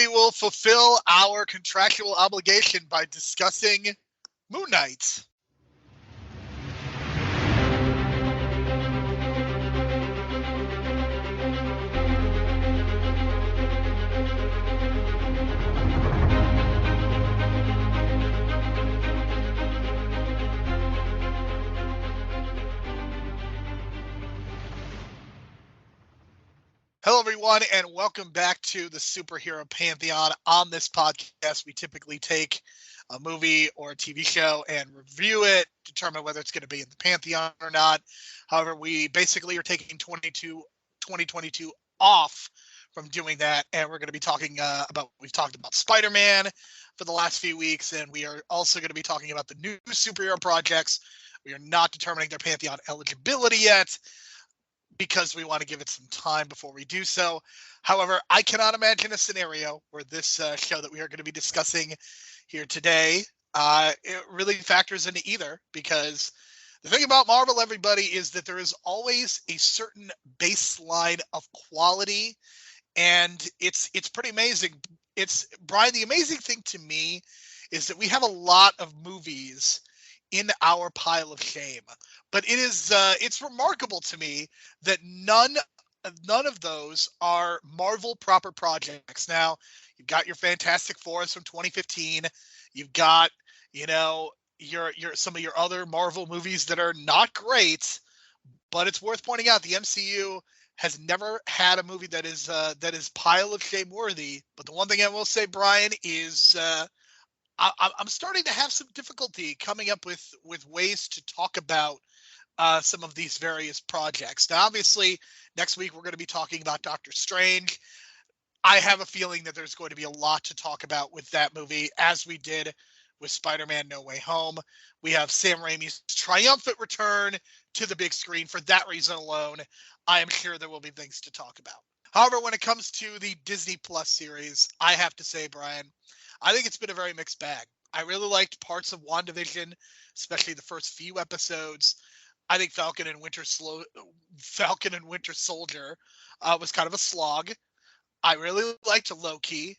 we will fulfill our contractual obligation by discussing Moon Knight. Hello, everyone, and welcome back to the Superhero Pantheon. On this podcast, we typically take a movie or a TV show and review it, determine whether it's going to be in the Pantheon or not. However, we basically are taking 2022 off from doing that, and we're going to be talking we've talked about Spider-Man for the last few weeks, and we are also going to be talking about the new superhero projects. We are not determining their Pantheon eligibility yet, because we want to give it some time before we do so. However, I cannot imagine a scenario where this show that we are going to be discussing here today, it really factors into either, because the thing about Marvel, everybody, is that there is always a certain baseline of quality, and it's pretty amazing. Brian, the amazing thing to me is that we have a lot of movies in our pile of shame, but it's remarkable to me that none of those are Marvel proper projects. Now, you've got your Fantastic Fours from 2015. You've got, your some of your other Marvel movies that are not great, but it's worth pointing out the MCU has never had a movie that is pile of shame worthy. But the one thing I will say, Brian, is I'm starting to have some difficulty coming up with ways to talk about some of these various projects. Now, obviously, next week we're going to be talking about Doctor Strange. I have a feeling that there's going to be a lot to talk about with that movie, as we did with Spider-Man No Way Home. We have Sam Raimi's triumphant return to the big screen. For that reason alone, I am sure there will be things to talk about. However, when it comes to the Disney Plus series, I have to say, Brian, I think it's been a very mixed bag. I really liked parts of WandaVision, especially the first few episodes. I think Falcon and Winter Soldier was kind of a slog. I really liked Loki.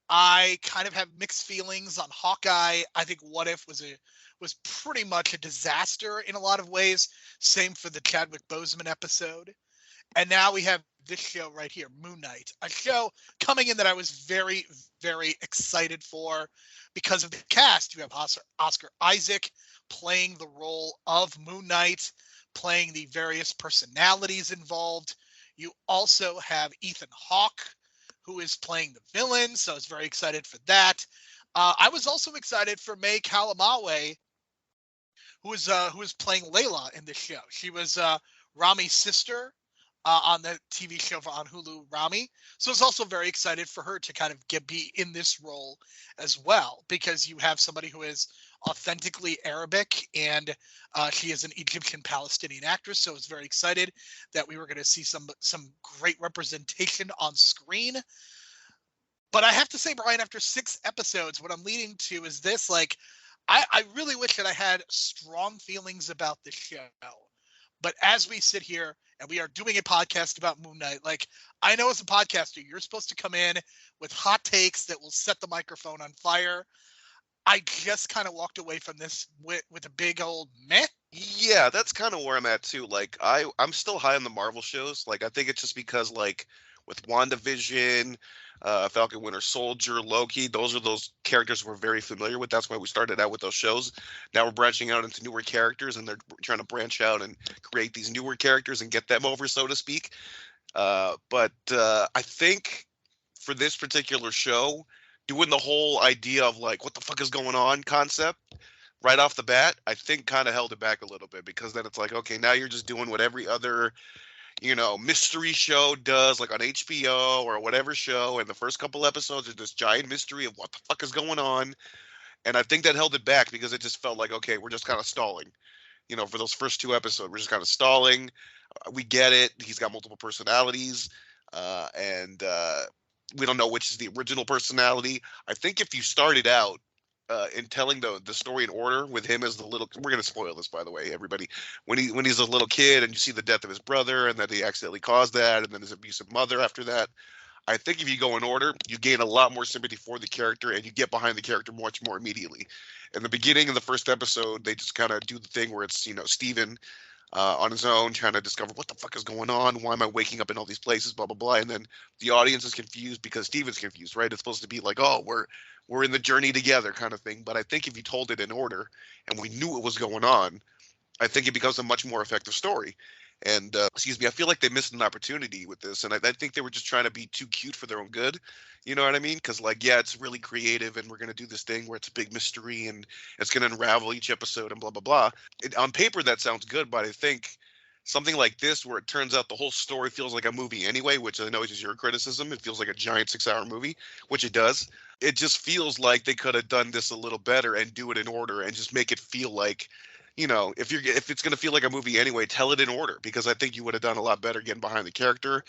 I kind of have mixed feelings on Hawkeye. I think What If was pretty much a disaster in a lot of ways. Same for the Chadwick Boseman episode. And now we have this show right here, Moon Knight, a show coming in that I was very, very excited for because of the cast. You have Oscar Isaac playing the role of Moon Knight, playing the various personalities involved. You also have Ethan Hawke, who is playing the villain, so I was very excited for that. I was also excited for May Kalamawe, who is playing Layla in this show. She was Rami's sister on the TV show on Hulu, Rami. So I was also very excited for her to kind of be in this role as well, because you have somebody who is authentically Arabic, and she is an Egyptian Palestinian actress. So I was very excited that we were going to see some great representation on screen. But I have to say, Brian, after 6 episodes, what I'm leading to is this: I really wish that I had strong feelings about this show. But as we sit here and we are doing a podcast about Moon Knight, I know as a podcaster, you're supposed to come in with hot takes that will set the microphone on fire. I just kind of walked away from this with a big old meh. Yeah, that's kind of where I'm at too. I'm still high on the Marvel shows. I think it's just because with WandaVision, Falcon Winter Soldier, Loki, those characters we're very familiar with. That's why we started out with those shows. Now we're branching out into newer characters, and they're trying to branch out and create these newer characters and get them over, so to speak. But I think for this particular show, doing the whole idea of what the fuck is going on concept right off the bat, I think kind of held it back a little bit, because then it's okay, now you're just doing what every other mystery show does, on HBO or whatever show, and the first couple episodes are this giant mystery of what the fuck is going on. And I think that held it back, because it just felt okay, we're just kind of stalling. For those first 2 episodes, we're just kind of stalling. We get it. He's got multiple personalities, and we don't know which is the original personality. I think if you started out in telling the story in order with him as the little, we're going to spoil this, by the way, everybody, when he's a little kid and you see the death of his brother and that he accidentally caused that, and then his abusive mother after that, I think if you go in order, you gain a lot more sympathy for the character and you get behind the character much more immediately. In the beginning of the first episode, they just kind of do the thing where it's, Steven on his own trying to discover what the fuck is going on. Why am I waking up in all these places? Blah, blah, blah. And then the audience is confused because Steven's confused, right? It's supposed to be like, oh, we're in the journey together kind of thing. But I think if you told it in order and we knew what was going on, I think it becomes a much more effective story. And excuse me, I feel like they missed an opportunity with this, and I think they were just trying to be too cute for their own good. You know what I mean? Because like, yeah, it's really creative, and we're gonna do this thing where it's a big mystery, and it's gonna unravel each episode, and blah blah blah. On paper, that sounds good, but I think something like this, where it turns out the whole story feels like a movie anyway, which I know is your criticism. It feels like a giant 6-hour movie, which it does. It just feels like they could have done this a little better and do it in order, and just make it feel like if it's going to feel like a movie anyway, tell it in order, because I think you would have done a lot better getting behind the character.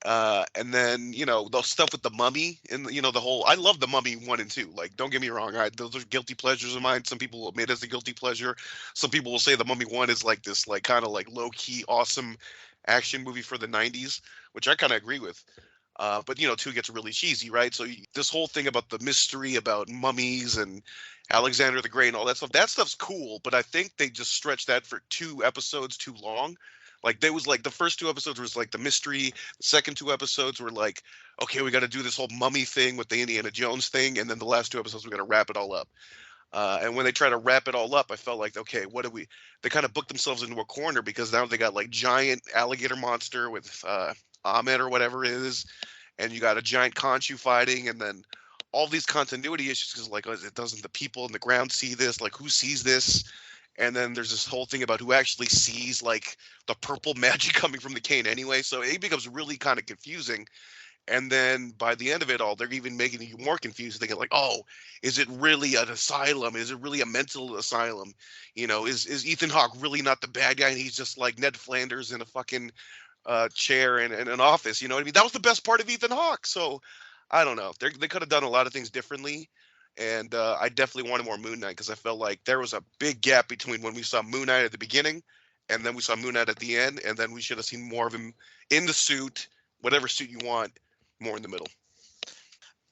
And then the stuff with the mummy and the whole. I love the Mummy 1 and 2. Like, don't get me wrong, those are guilty pleasures of mine. Some people will admit as a guilty pleasure. Some people will say the Mummy 1 is like this, like kind of like low key awesome action movie for the '90s, which I kind of agree with. But 2 gets really cheesy, right? So this whole thing about the mystery about mummies and Alexander the Great and all that stuff's cool. But I think they just stretched that for 2 episodes too long. Like, there was like the first 2 episodes was like the mystery. The second 2 episodes were like, okay, we got to do this whole mummy thing with the Indiana Jones thing, and then the last 2 episodes we got to wrap it all up. And when they try to wrap it all up, I felt like, okay, what do we? They kind of booked themselves into a corner, because now they got like giant alligator monster with Ahmed or whatever it is, and you got a giant Khonshu fighting, and then all these continuity issues, because like, it doesn't the people in the ground see this? Like, who sees this? And then there's this whole thing about who actually sees like the purple magic coming from the cane anyway. So it becomes really kind of confusing. And then by the end of it all, they're even making you more confused. Thinking like, oh, is it really an asylum? Is it really a mental asylum? Is Ethan Hawke really not the bad guy, and he's just like Ned Flanders in a fucking chair in an office? You know what I mean? That was the best part of Ethan Hawke. So I don't know. They could have done a lot of things differently. And I definitely wanted more Moon Knight, because I felt like there was a big gap between when we saw Moon Knight at the beginning and then we saw Moon Knight at the end. And then we should have seen more of him in the suit, whatever suit you want, more in the middle.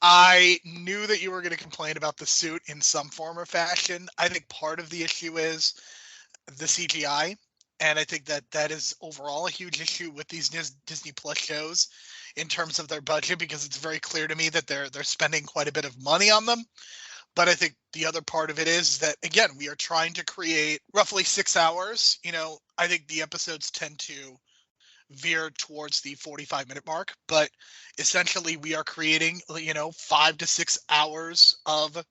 I knew that you were going to complain about the suit in some form or fashion. I think part of the issue is the CGI. And I think that is overall a huge issue with these Disney Plus shows in terms of their budget, because it's very clear to me that they're spending quite a bit of money on them. But I think the other part of it is that, again, we are trying to create roughly 6 hours. I think the episodes tend to veer towards the 45-minute mark, but essentially we are creating 5 to 6 hours of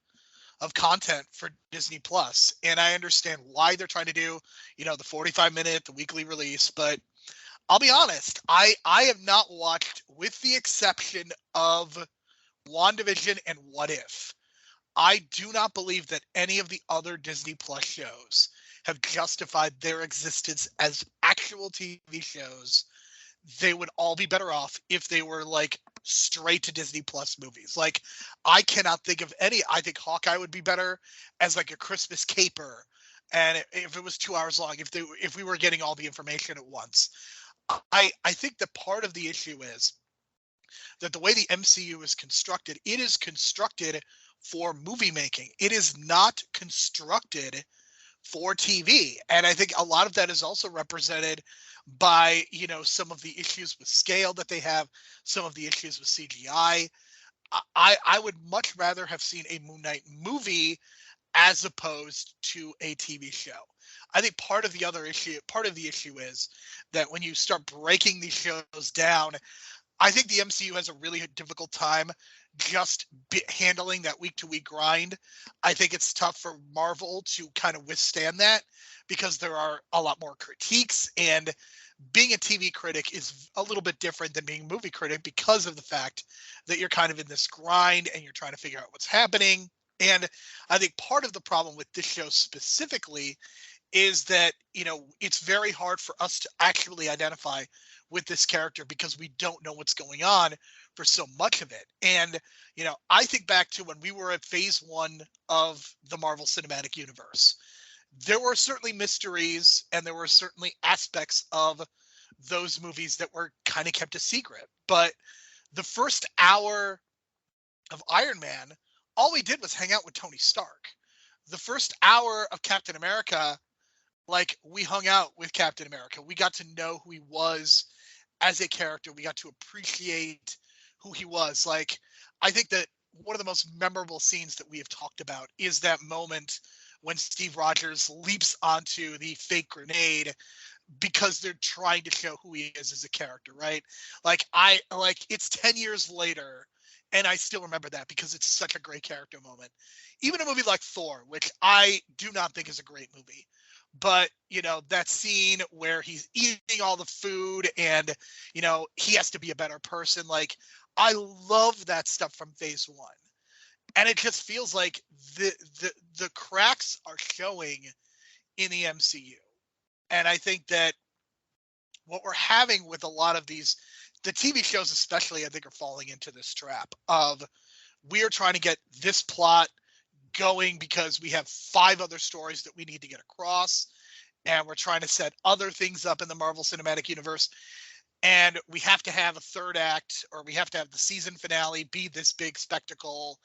content for Disney Plus. And I understand why they're trying to do the 45-minute, the weekly release, but I'll be honest, I have not watched, with the exception of WandaVision and What If, I do not believe that any of the other Disney Plus shows have justified their existence as actual TV shows. They would all be better off if they were like straight to Disney Plus movies. Like, I cannot think of any. I think Hawkeye would be better as like a Christmas caper, and if it was 2 hours long, if we were getting all the information at once. I think that part of the issue is that the way the MCU is constructed, it is constructed for movie making. It is not constructed for TV. And I think a lot of that is also represented by, some of the issues with scale that they have, some of the issues with CGI. I would much rather have seen a Moon Knight movie as opposed to a TV show. I think part of the issue is that when you start breaking these shows down, I think the MCU has a really difficult time just handling that week-to-week grind. I think it's tough for Marvel to kind of withstand that, because there are a lot more critiques, and being a TV critic is a little bit different than being a movie critic, because of the fact that you're kind of in this grind and you're trying to figure out what's happening. And I think part of the problem with this show specifically is that, it's very hard for us to actually identify with this character, because we don't know what's going on for so much of it. And, I think back to when we were at phase 1 of the Marvel Cinematic Universe. There were certainly mysteries, and there were certainly aspects of those movies that were kind of kept a secret. But The first hour of Iron Man, all we did was hang out with Tony Stark. The first hour of Captain America, like, we hung out with Captain America. We got to know who he was as a character. We got to appreciate who he was. Like, I think that one of the most memorable scenes that we have talked about is that moment when Steve Rogers leaps onto the fake grenade because they're trying to show who he is as a character, right? Like it's 10 years later and I still remember that because it's such a great character moment. Even a movie like Thor, which I do not think is a great movie, but that scene where he's eating all the food and he has to be a better person, like, I love that stuff from Phase 1. And it just feels like the cracks are showing in the MCU. And I think that what we're having with a lot of the TV shows especially, I think, are falling into this trap of, we are trying to get this plot going because we have 5 other stories that we need to get across, and we're trying to set other things up in the Marvel Cinematic Universe, and we have to have a third act, or we have to have the season finale be this big spectacle,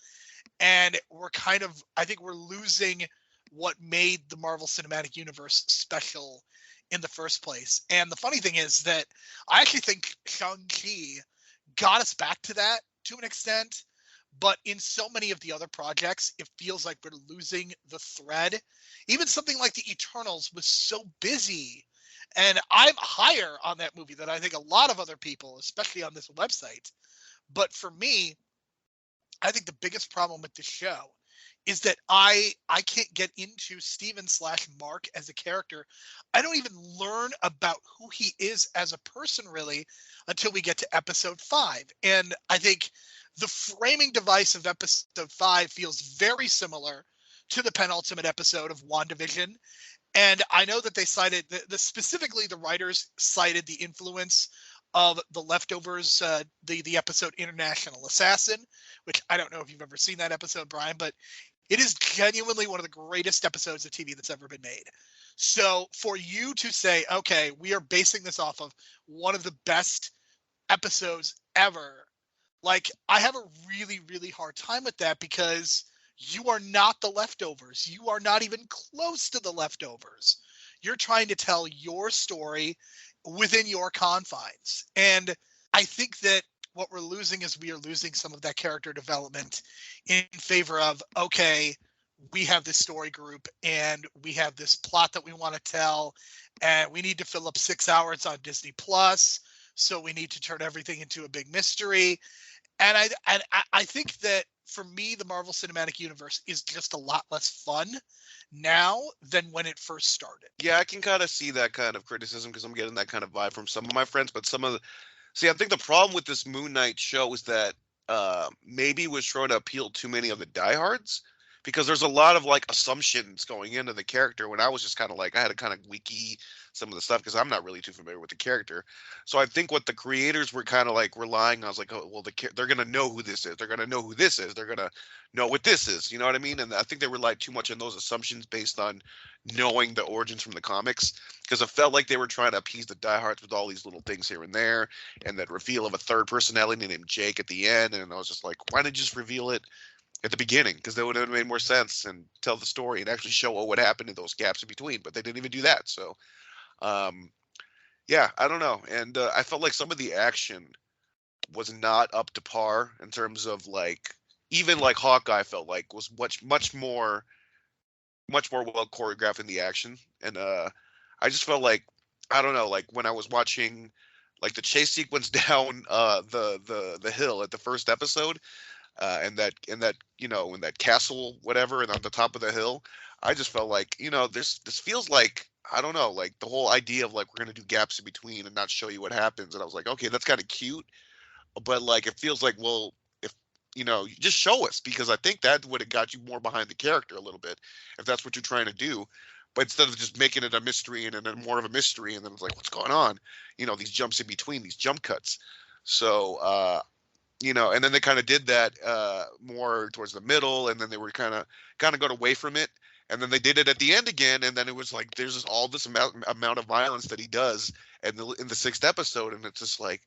and I think we're losing what made the Marvel Cinematic Universe special in the first place. And the funny thing is that I actually think Shang-Chi got us back to that to an extent, but in so many of the other projects, it feels like we're losing the thread. Even something like the Eternals was so busy, and I'm higher on that movie than I think a lot of other people, especially on this website. But for me, I think the biggest problem with the show is that I can't get into Steven/Mark as a character. I don't even learn about who he is as a person really until we get to episode 5. And I think the framing device of episode 5 feels very similar to the penultimate episode of WandaVision. And I know that they cited specifically the writers cited the influence of The Leftovers, the episode International Assassin, which I don't know if you've ever seen that episode, Brian, but it is genuinely one of the greatest episodes of TV that's ever been made. So for you to say, okay, we are basing this off of one of the best episodes ever, like, I have a really, really hard time with that because you are not The Leftovers. You are not even close to The Leftovers. You're trying to tell your story within your confines. And I think that what we're losing is we are losing some of that character development in favor of, okay, we have this story group and we have this plot that we want to tell, and we need to fill up 6 hours on Disney Plus. So we need to turn everything into a big mystery. And I think that for me, the Marvel Cinematic Universe is just a lot less fun now than when it first started. Yeah, I can kind of see that kind of criticism because I'm getting that kind of vibe from some of my friends. But I think the problem with this Moon Knight show is that maybe it was trying to appeal to many of the diehards because there's a lot of like assumptions going into the character when I was just kind of like, I had to kind of wiki some of the stuff because I'm not really too familiar with the character. So I think what the creators were kind of like relying on was like, oh, well, they're going to know who this is. They're going to know who this is. They're going to know what this is. You know what I mean? And I think they relied too much on those assumptions based on knowing the origins from the comics because it felt like they were trying to appease the diehards with all these little things here and there, and that reveal of a third personality named Jake at the end. And I was just like, why didn't you just reveal it at the beginning? Because that would have made more sense and tell the story and actually show what happened in those gaps in between. But they didn't even do that. So, yeah, I don't know. And I felt like some of the action was not up to par in terms of like, even like Hawkeye felt like was much more well choreographed in the action. And I just felt like, I don't know, like when I was watching like the chase sequence down the hill at the first episode, and that in that castle whatever and on the top of the hill, I just felt like, this feels like, I don't know, like the whole idea of like we're gonna do gaps in between and not show you what happens, and I was like, okay, that's kind of cute, but like it feels like, well, if you just show us, because I think that would have got you more behind the character a little bit if that's what you're trying to do. But instead of just making it a mystery and then more of a mystery, and then it's like, what's going on? These jumps in between, these jump cuts. So, and then they kind of did that more towards the middle, and then they were kind of got away from it, and then they did it at the end again, and then it was like there's all this amount of violence that he does, and in the 6th episode, and it's just like,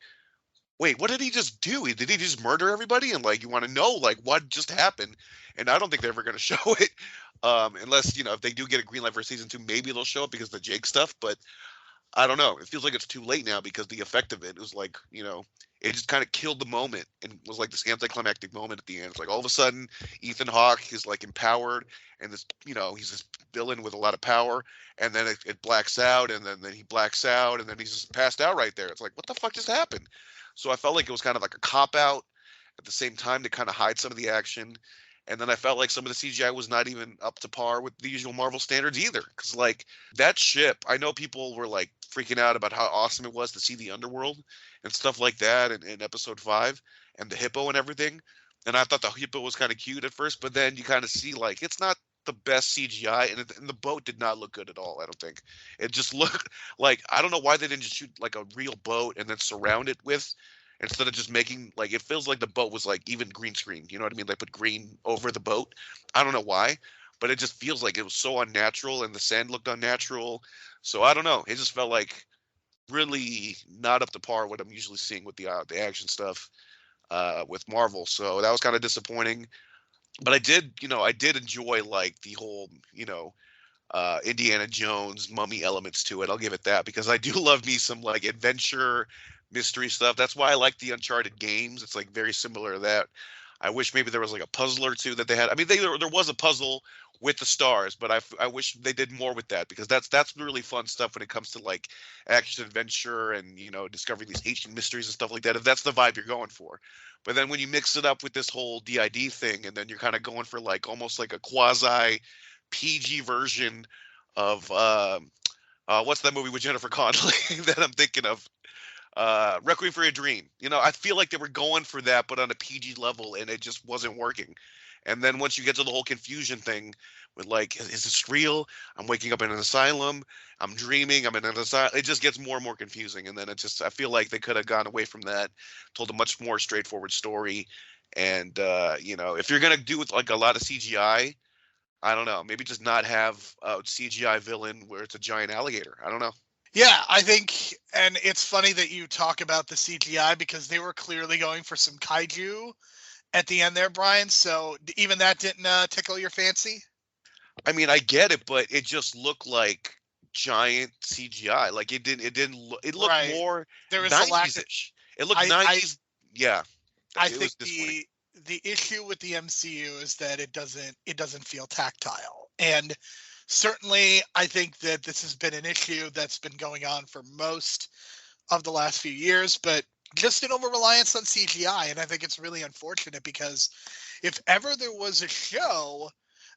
wait, what did he just do? Did he just murder everybody? And like, you want to know like what just happened? And I don't think they're ever going to show it, unless if they do get a green light for season 2, maybe they'll show it because of the Jake stuff. But I don't know. It feels like it's too late now because the effect of it was like, it just kind of killed the moment and was like this anticlimactic moment at the end. It's like all of a sudden Ethan Hawke is like empowered and this, he's this villain with a lot of power, and then it blacks out, and then he blacks out, and then he's just passed out right there. It's like, what the fuck just happened? So I felt like it was kind of like a cop out at the same time to kind of hide some of the action. And then I felt like some of the CGI was not even up to par with the usual Marvel standards either. Because, like, that ship, I know people were, like, freaking out about how awesome it was to see the underworld and stuff like that in episode 5 and the hippo and everything. And I thought the hippo was kind of cute at first, but then you kind of see, like, it's not the best CGI, and the boat did not look good at all, I don't think. It just looked like, I don't know why they didn't just shoot, like, a real boat and then surround it with, instead of just making, like, it feels like the boat was like even green screen, you know what I mean? They put green over the boat. I don't know why, but it just feels like it was so unnatural, and the sand looked unnatural. So I don't know, it just felt like really not up to par what I'm usually seeing with the action stuff with Marvel. So that was kind of disappointing. But I did enjoy like the whole Indiana Jones mummy elements to it. I'll give it that, because I do love me some like adventure mystery stuff. That's why I like the Uncharted games. It's like very similar to that. I wish maybe there was like a puzzle or two that they had. I mean, there was a puzzle with the stars, but I wish they did more with that, because that's really fun stuff when it comes to like action adventure and discovering these ancient mysteries and stuff like that. If that's the vibe you're going for. But then when you mix it up with this whole DID thing, and then you're kind of going for like almost like a quasi PG version of what's that movie with Jennifer Connelly that I'm thinking of? Requiem for a Dream. I feel like they were going for that, but on a PG level, and it just wasn't working. And then once you get to the whole confusion thing with like, is this real? I'm waking up in an asylum. I'm dreaming. I'm in an asylum. It just gets more and more confusing. And then I feel like they could have gone away from that, told a much more straightforward story. And, if you're going to do with like a lot of CGI, I don't know, maybe just not have a CGI villain where it's a giant alligator. I don't know. Yeah, I think, and it's funny that you talk about the CGI because they were clearly going for some kaiju at the end there, Brian. So even that didn't tickle your fancy? I mean, I get it, but it just looked like giant CGI. Like it didn't look, it looked Right. more There was a lack of, 90s-ish. It looked I 90s. Yeah, I it think was disappointing. the issue with the MCU is that it doesn't feel tactile. And certainly I think that this has been an issue that's been going on for most of the last few years, but just an over reliance on CGI. And I think it's really unfortunate because if ever there was a show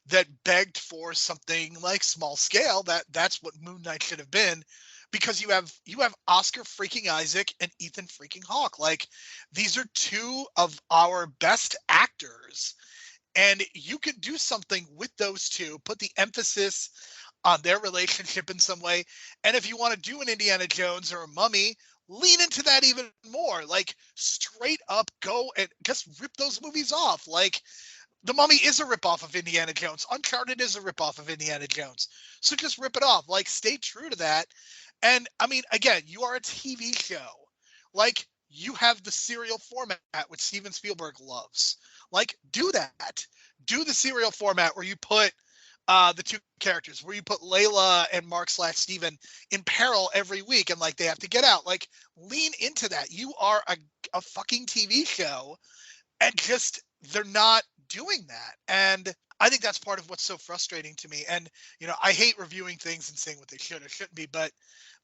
that begged for something like small scale, that's what Moon Knight should have been, because you have Oscar freaking Isaac and Ethan freaking Hawke. Like, these are two of our best actors, and you can do something with those two, put the emphasis on their relationship in some way. And if you want to do an Indiana Jones or a Mummy, lean into that even more. Like, straight up go and just rip those movies off. Like, the Mummy is a ripoff of Indiana Jones. Uncharted is a ripoff of Indiana Jones. So just rip it off. Like, stay true to that. And I mean, again, you are a TV show. Like, you have the serial format, which Steven Spielberg loves. Like, do that. Do the serial format where you put the two characters, where you put Layla and Mark/Steven in peril every week, and like they have to get out. Like, lean into that. You are a fucking TV show, and just they're not doing that. And I think that's part of what's so frustrating to me. And I hate reviewing things and saying what they should or shouldn't be, but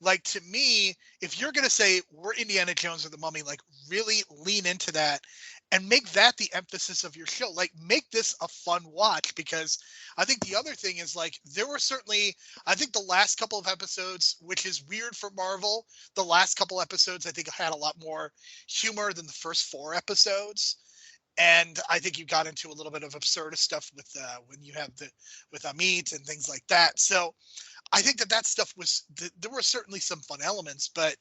like, to me, if you're going to say we're Indiana Jones or the Mummy, like, really lean into that and make that the emphasis of your show. Like, make this a fun watch, because I think the other thing is, like, there were certainly, I think the last couple of episodes, which is weird for Marvel, the last couple episodes I think had a lot more humor than the first 4 episodes. And I think you got into a little bit of absurdist stuff with when you have with Amit and things like that. So I think that stuff there were certainly some fun elements, but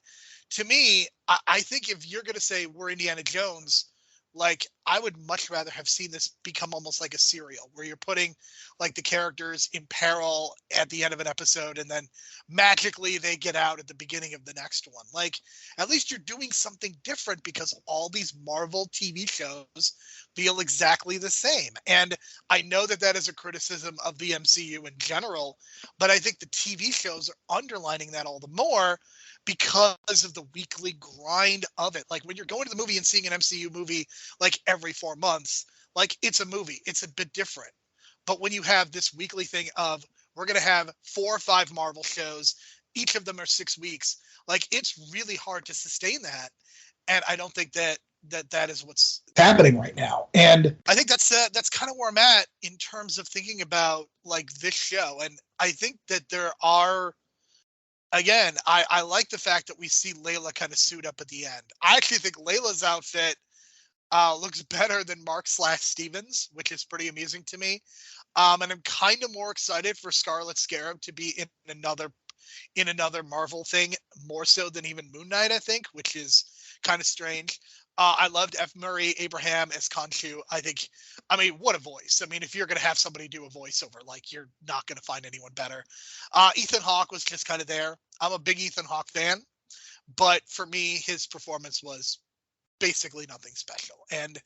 to me, I think if you're going to say we're Indiana Jones, Like, I would much rather have seen this become almost like a serial where you're putting like the characters in peril at the end of an episode and then magically they get out at the beginning of the next one. Like, at least you're doing something different, because all these Marvel TV shows feel exactly the same. And I know that that is a criticism of the MCU in general, but I think the TV shows are underlining that all the more because of the weekly grind of it. Like, when you're going to the movie and seeing an MCU movie like every 4 months, like, it's a movie, it's a bit different. But when you have this weekly thing of, we're going to have 4 or 5 Marvel shows, each of them are 6 weeks, like, it's really hard to sustain that. And I don't think that is what's happening right now. And I think that's kind of where I'm at in terms of thinking about like this show. And I think that there are, again, I like the fact that we see Layla kind of suit up at the end. I actually think Layla's outfit looks better than Mark/Stevens, which is pretty amusing to me. And I'm kind of more excited for Scarlet Scarab to be in another Marvel thing, more so than even Moon Knight, I think, which is kind of strange. I loved F. Murray Abraham as Khonshu. I mean, what a voice. I mean, if you're going to have somebody do a voiceover, like, you're not going to find anyone better. Ethan Hawke was just kind of there. I'm a big Ethan Hawke fan, but for me, his performance was basically nothing special. And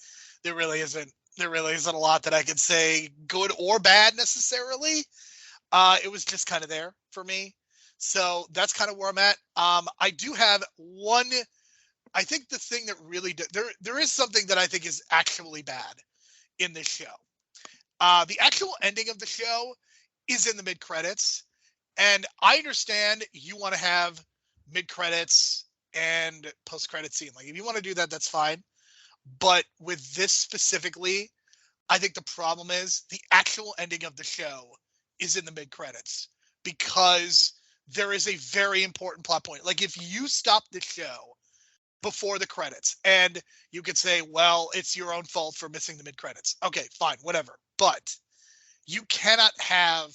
there really isn't a lot that I could say good or bad necessarily. It was just kind of there for me. So that's kind of where I'm at. I do have one. I think the thing that really there is something that I think is actually bad in this show. The actual ending of the show is in the mid credits, and I understand you want to have mid credits and post credit scene. Like, if you want to do that, that's fine. But with this specifically, I think the problem is the actual ending of the show is in the mid credits, because there is a very important plot point. Like, if you stop the show before the credits, and you could say, well, it's your own fault for missing the mid credits. Okay, fine, whatever. But you cannot have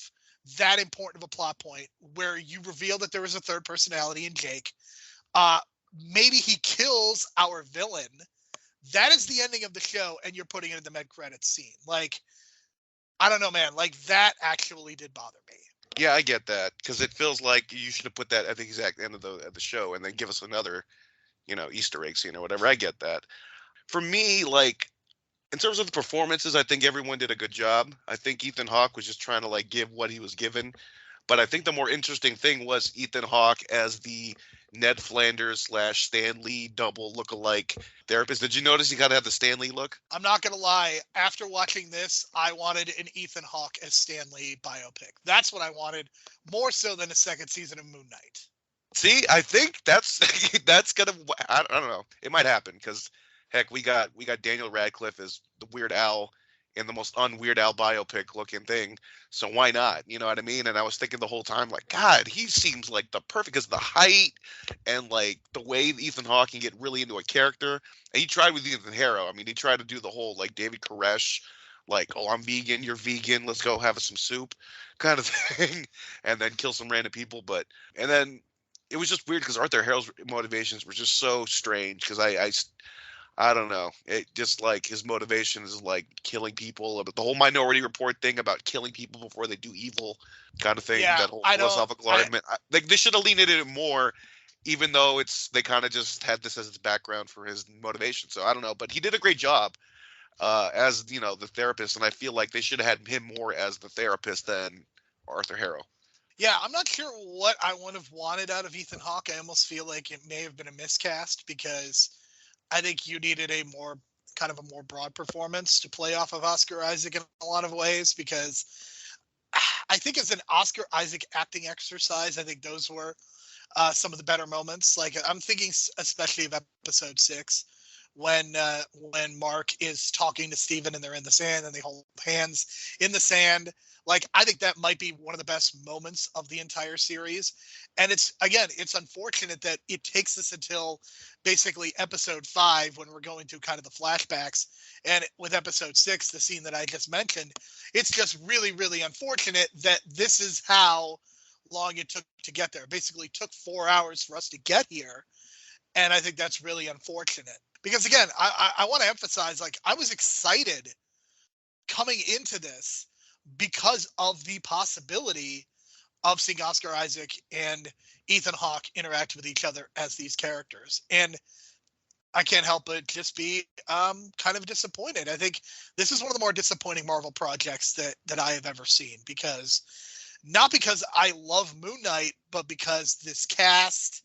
that important of a plot point where you reveal that there is a third personality in Jake. Maybe he kills our villain. That is the ending of the show, and you're putting it in the mid credits scene. Like, I don't know, man. Like, that actually did bother me. Yeah, I get that, because it feels like you should have put that at the exact end of the show and then give us another, Easter egg scene or whatever. I get that. For me, like, in terms of the performances, I think everyone did a good job. I think Ethan Hawke was just trying to like give what he was given. But I think the more interesting thing was Ethan Hawke as the Ned Flanders / Stan Lee double lookalike therapist. Did you notice he got to have the Stan Lee look? I'm not going to lie. After watching this, I wanted an Ethan Hawke as Stan Lee biopic. That's what I wanted, more so than a second season of Moon Knight. See, I think that's gonna. I don't know. It might happen because, heck, we got Daniel Radcliffe as the Weird Al in the most un-Weird Al biopic looking thing. So why not? You know what I mean? And I was thinking the whole time, like, God, he seems like the perfect, because the height and like the way Ethan Hawke can get really into a character. And he tried with Ethan Harrow. I mean, he tried to do the whole like David Koresh, like, oh, I'm vegan, you're vegan, let's go have some soup kind of thing, and then kill some random people. And then it was just weird because Arthur Harrow's motivations were just so strange, because I don't know. It just like his motivation is like killing people, but the whole Minority Report thing about killing people before they do evil kind of thing. Yeah, that whole philosophical argument. Like, they should have leaned into it more, even though they kind of just had this as its background for his motivation. So I don't know, but he did a great job as the therapist, and I feel like they should have had him more as the therapist than Arthur Harrow. Yeah, I'm not sure what I would have wanted out of Ethan Hawke. I almost feel like it may have been a miscast, because I think you needed a more broad performance to play off of Oscar Isaac in a lot of ways, because I think as an Oscar Isaac acting exercise, I think those were some of the better moments. Like, I'm thinking especially of episode 6, when Mark is talking to Steven and they're in the sand and they hold hands in the sand. Like, I think that might be one of the best moments of the entire series. And it's unfortunate that it takes us until basically episode 5 when we're going through kind of the flashbacks. And with episode 6, the scene that I just mentioned, it's just really, really unfortunate that this is how long it took to get there. It basically took 4 hours for us to get here. And I think that's really unfortunate. Because again, I want to emphasize, like, I was excited coming into this because of the possibility of seeing Oscar Isaac and Ethan Hawke interact with each other as these characters. And I can't help but just be kind of disappointed. I think this is one of the more disappointing Marvel projects that I have ever seen, because not because I love Moon Knight, but because this cast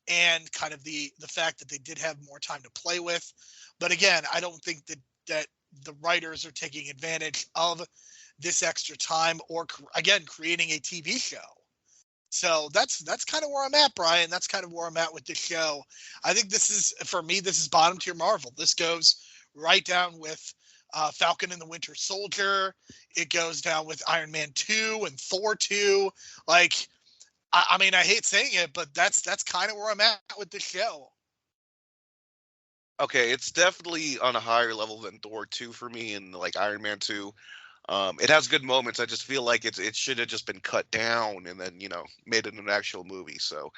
and kind of the fact that they did have more time to play with. But again, I don't think that the writers are taking advantage of this extra time, or again, creating a TV show. So that's kind of where I'm at, Brian. That's kind of where I'm at with this show. I think this is, for me, this is bottom tier Marvel. This goes right down with Falcon and the Winter Soldier. It goes down with Iron Man 2 and Thor 2. Like, I mean, I hate saying it, but that's kind of where I'm at with this show. Okay, it's definitely on a higher level than Thor 2 for me, and like Iron Man 2. It has good moments. I just feel like it should have just been cut down and then, made it an actual movie. So,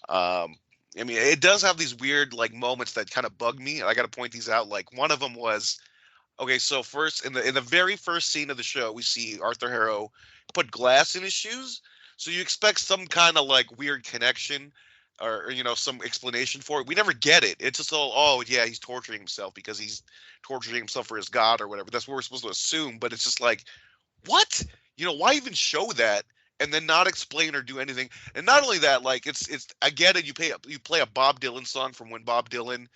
I mean, it does have these weird like moments that kind of bug me. I got to point these out. Like, one of them was, okay, so first in the very first scene of the show, we see Arthur Harrow put glass in his shoes. So you expect some kind of like weird connection, or some explanation for it. We never get it. It's just all, oh yeah, he's torturing himself because he's torturing himself for his god or whatever. That's what we're supposed to assume. But it's just like, what? Why even show that and then not explain or do anything? And not only that, like, it's I get it. You play a Bob Dylan song from when Bob Dylan,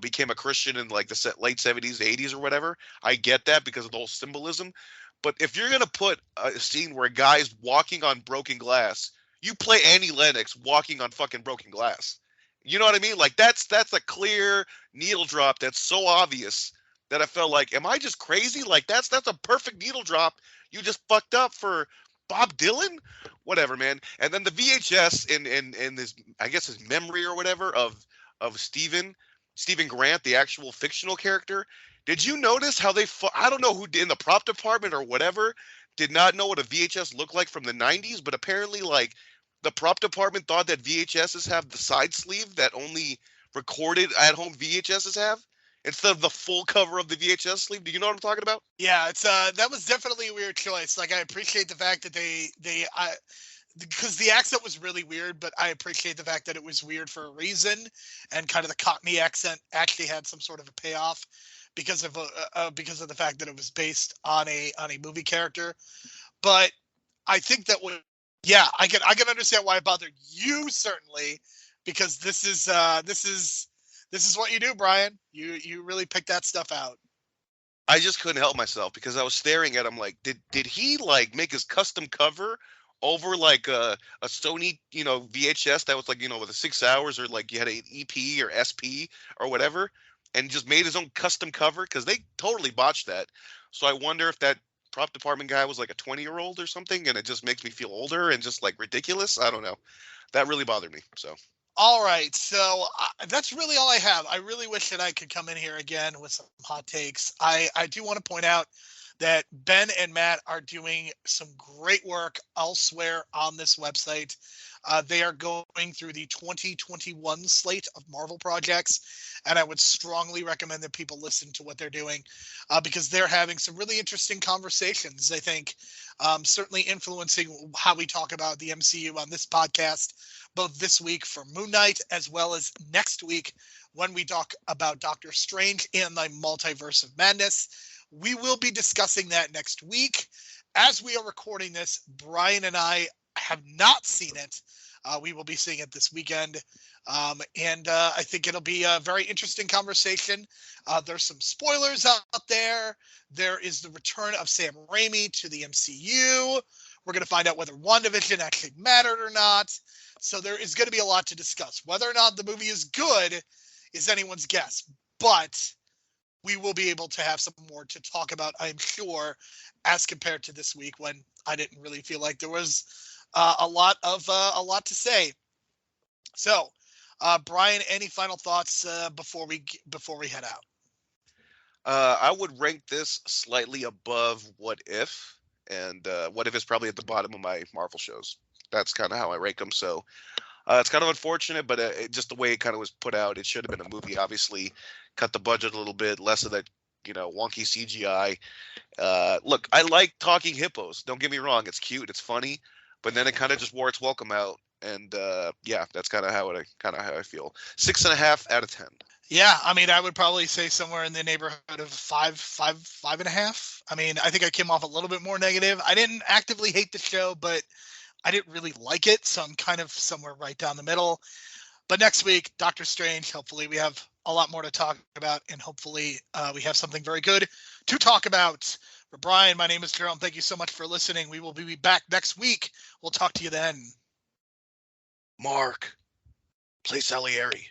became a Christian in like the late 70s, 80s or whatever. I get that because of the whole symbolism. But if you're gonna put a scene where a guy's walking on broken glass, you play Annie Lennox walking on fucking broken glass. You know what I mean? Like, that's a clear needle drop that's so obvious that I felt like, am I just crazy? Like, that's a perfect needle drop. You just fucked up for Bob Dylan? Whatever, man. And then the VHS in his, I guess, his memory or whatever of Stephen Grant, the actual fictional character. Did you notice how I don't know who in the prop department or whatever did not know what a VHS looked like from the 90s, but apparently, like, the prop department thought that VHSs have the side sleeve that only recorded at-home VHSs have, instead of the full cover of the VHS sleeve. Do you know what I'm talking about? Yeah, it's that was definitely a weird choice. Like, I appreciate the fact that because the accent was really weird, but I appreciate the fact that it was weird for a reason, and kind of the Cockney accent actually had some sort of a payoff because of the fact that it was based on a movie character. But I think that yeah, I can understand why it bothered you, certainly, because this is what you do, Brian. You really pick that stuff out. I just couldn't help myself because I was staring at him like, did he like make his custom cover over like a Sony, VHS that was like, with the 6 hours, or like you had an EP or SP or whatever, and just made his own custom cover? Because they totally botched that. So I wonder if that prop department guy was like a 20-year-old or something, and it just makes me feel older and just like ridiculous. I don't know. That really bothered me. So. All right, so that's really all I have. I really wish that I could come in here again with some hot takes. I do want to point out that Ben and Matt are doing some great work elsewhere on this website. They are going through the 2021 slate of Marvel projects, and I would strongly recommend that people listen to what they're doing, because they're having some really interesting conversations, I think, certainly influencing how we talk about the MCU on this podcast, both this week for Moon Knight as well as next week when we talk about Doctor Strange and the Multiverse of Madness. We will be discussing that next week. As we are recording this, Brian and I have not seen it. We will be seeing it this weekend. And I think it'll be a very interesting conversation. There's some spoilers out there. There is the return of Sam Raimi to the MCU. We're going to find out whether WandaVision actually mattered or not. So there is going to be a lot to discuss. Whether or not the movie is good is anyone's guess. But we will be able to have some more to talk about, I'm sure, as compared to this week when I didn't really feel like there was a lot to say. So, Brian, any final thoughts before we head out? I would rank this slightly above What If, and What If is probably at the bottom of my Marvel shows. That's kind of how I rank them. So It's kind of unfortunate, but just the way it kind of was put out, it should have been a movie. Obviously, cut the budget a little bit, less of that, wonky CGI. Look, I like talking hippos. Don't get me wrong; it's cute, it's funny, but then it kind of just wore its welcome out, and yeah, that's kind of how I feel. 6.5 out of 10. Yeah, I mean, I would probably say somewhere in the neighborhood of five and a half. I mean, I think I came off a little bit more negative. I didn't actively hate the show, but I didn't really like it, so I'm kind of somewhere right down the middle. But next week, Doctor Strange, hopefully we have a lot more to talk about, and hopefully we have something very good to talk about. For Brian, my name is Jerome. Thank you so much for listening. We will be back next week. We'll talk to you then. Mark, play Salieri.